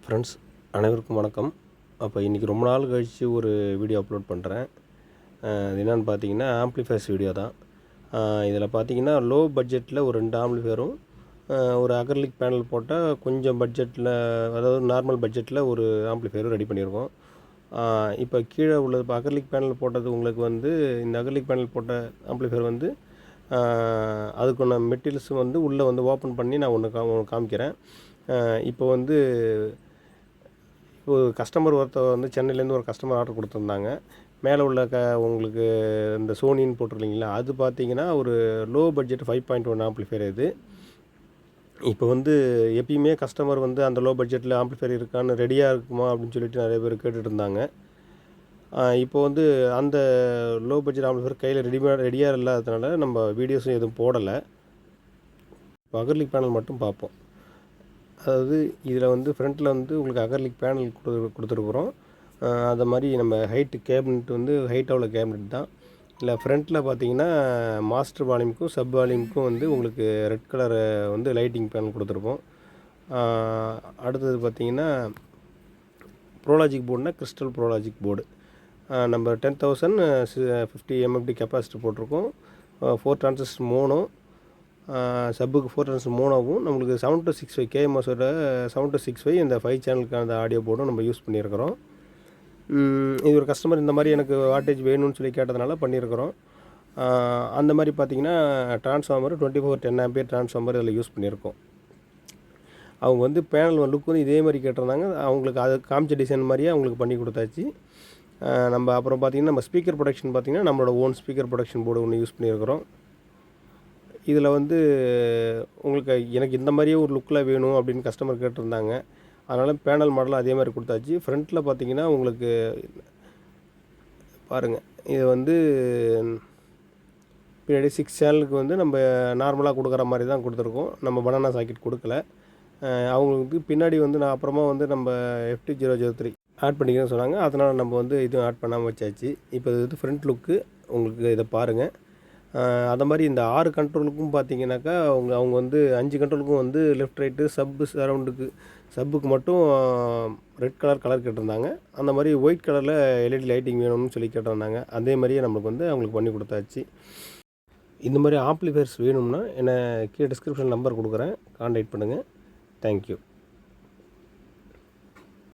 Friends அனைவருக்கும் வணக்கம். அப்போ இன்றைக்கி ரொம்ப நாள் கழித்து ஒரு வீடியோ அப்லோட் பண்ணுறேன். அது என்னென்னு பார்த்தீங்கன்னா ஆம்ப்ளிஃபையர்ஸ் வீடியோ தான். இதில் பார்த்தீங்கன்னா லோ பட்ஜெட்டில் ஒரு 2 ஆம்ப்ளிஃபையரும் ஒரு அக்ரிலிக் பேனல் போட்டால் கொஞ்சம் பட்ஜெட்டில், அதாவது நார்மல் பட்ஜெட்டில் ஒரு ஆம்ப்ளிஃபையரும் ரெடி பண்ணியிருக்கோம். இப்போ கீழே உள்ளது இப்போ அக்ரிலிக் பேனல் போட்டது உங்களுக்கு வந்து இந்த அக்ரிலிக் பேனல் போட்ட ஆம்ப்ளிஃபையர் வந்து அதுக்குள்ள மெட்டீரியல்ஸ் வந்து உள்ளே வந்து ஓப்பன் பண்ணி நான் ஒன்று காமிக்கிறேன். இப்போ வந்து ஒரு கஸ்டமர் ஒருத்தர் வந்து சென்னையிலேருந்து ஒரு கஸ்டமர் ஆர்டர் கொடுத்துருந்தாங்க. மேலே உள்ள உங்களுக்கு இந்த சோனின்னு போட்டிருக்கீங்களா, அது பார்த்தீங்கன்னா ஒரு லோ பட்ஜெட் 5.1 ஆம்ப்ளிஃபையர் இது. இப்போ வந்து எப்பயுமே கஸ்டமர் வந்து அந்த லோ பட்ஜெட்டில் ஆம்ப்ளிஃபையர் இருக்கான்னு ரெடியாக இருக்குமா அப்படின்னு சொல்லிட்டு நிறைய பேர் கேட்டுட்டு இருந்தாங்க. இப்போ வந்து அந்த லோ பட்ஜெட் ஆம்ப்ளிஃபையர் கையில் ரெடியாக இல்லாததுனால நம்ம வீடியோஸும் எதுவும் போடலை. இப்போ அக்ரிலிக் பேனல் மட்டும் பார்ப்போம். அதாவது இதில் வந்து ஃப்ரண்ட்டில் வந்து உங்களுக்கு அக்ரிலிக் பேனல் கொடுத்துருக்குறோம். அது மாதிரி நம்ம ஹைட்டு கேபினெட் வந்து ஹைட்டாக உள்ள கேபினெட் தான். இல்லை ஃப்ரண்ட்டில் பார்த்தீங்கன்னா மாஸ்டர் வால்யூமுக்கும் சப் வால்யூமுக்கும் வந்து உங்களுக்கு ரெட் கலர் வந்து லைட்டிங் பேனல் கொடுத்துருப்போம். அடுத்தது பார்த்தீங்கன்னா ப்ரோலாஜிக் போர்டுனா கிறிஸ்டல் ப்ரோலாஜிக் போர்டு. நம்ம 10,050 MFD கெப்பாசிட்டி போட்டிருக்கோம். 4 டிரான்சிஸ்டர் மோனோ, சப்புக்கு 4 டிரான்சிஸ்டர் மோனோவும் நம்மளுக்கு 7-6 கேஎம்எஸோட 7-6 இந்த 5 சேனலுக்கான ஆடியோ போர்டும் நம்ம யூஸ் பண்ணியிருக்கிறோம். இது ஒரு கஸ்டமர் இந்த மாதிரி எனக்கு வாட்டேஜ் வேணும்னு சொல்லி கேட்டதுனால பண்ணியிருக்கிறோம். அந்த மாதிரி பார்த்திங்கன்னா ட்ரான்ஸ்ஃபார்மர் 2410 ஆம்பியர் ட்ரான்ஸ்ஃபார்மர் இதில் யூஸ் பண்ணியிருக்கோம். அவங்க வந்து பேனல் லுக் வந்து இதே மாதிரி கேட்டிருந்தாங்க. அவங்களுக்கு அது காமிச்ச டிசைன் மாதிரியே அவங்களுக்கு பண்ணி கொடுத்தாச்சு. நம்ம அப்புறம் பார்த்திங்கன்னா நம்ம ஸ்பீக்கர் ப்ரொடக்ஷன் பார்த்திங்கன்னா நம்மளோட ஓன் ஸ்பீக்கர் ப்ரொடக்ஷன் போர்டு ஒன்று யூஸ் பண்ணியிருக்கிறோம். இதில் வந்து உங்களுக்கு எனக்கு இந்த மாதிரியே ஒரு லுக்கில் வேணும் அப்படின்னு கஸ்டமர் கேட்டிருந்தாங்க. அதனால் பேனல் மாடலும் அதே மாதிரி கொடுத்தாச்சு. ஃப்ரண்ட்டில் பார்த்தீங்கன்னா உங்களுக்கு பாருங்கள், இது வந்து பின்னாடி 6 சேனலுக்கு வந்து நம்ம நார்மலாக கொடுக்குற மாதிரி தான் கொடுத்துருக்கோம். நம்ம பனானா சாக்கெட் கொடுக்கல. அவங்களுக்கு பின்னாடி வந்து நான் அப்புறமா வந்து நம்ம FT003 ஆட் பண்ணிக்கிறேன்னு சொன்னாங்க. அதனால் நம்ம வந்து இதுவும் ஆட் பண்ணாமல் வச்சாச்சு. இப்போ இது வந்து ஃப்ரண்ட் லுக்கு உங்களுக்கு இதை பாருங்கள். அந்த மாதிரி இந்த 6 கண்ட்ரோலுக்கும் பார்த்தீங்கன்னாக்கா அவங்க வந்து 5 கண்ட்ரோலுக்கும் வந்து லெஃப்ட் ரைட்டு சப்புக்கு மட்டும் ரெட் கலர் கேட்டிருந்தாங்க. அந்த மாதிரி ஒயிட் கலரில் LED லைட்டிங் வேணும்னு சொல்லி கேட்டிருந்தாங்க. அதே மாதிரியே நம்மளுக்கு வந்து அவங்களுக்கு பண்ணி கொடுத்தாச்சு. இந்த மாதிரி ஆம்ப்ளிஃபையர்ஸ் வேணும்னா கீழே டிஸ்கிரிப்ஷன் நம்பர் கொடுக்குறேன், கான்டாக்ட் பண்ணுங்கள். தேங்க்யூ.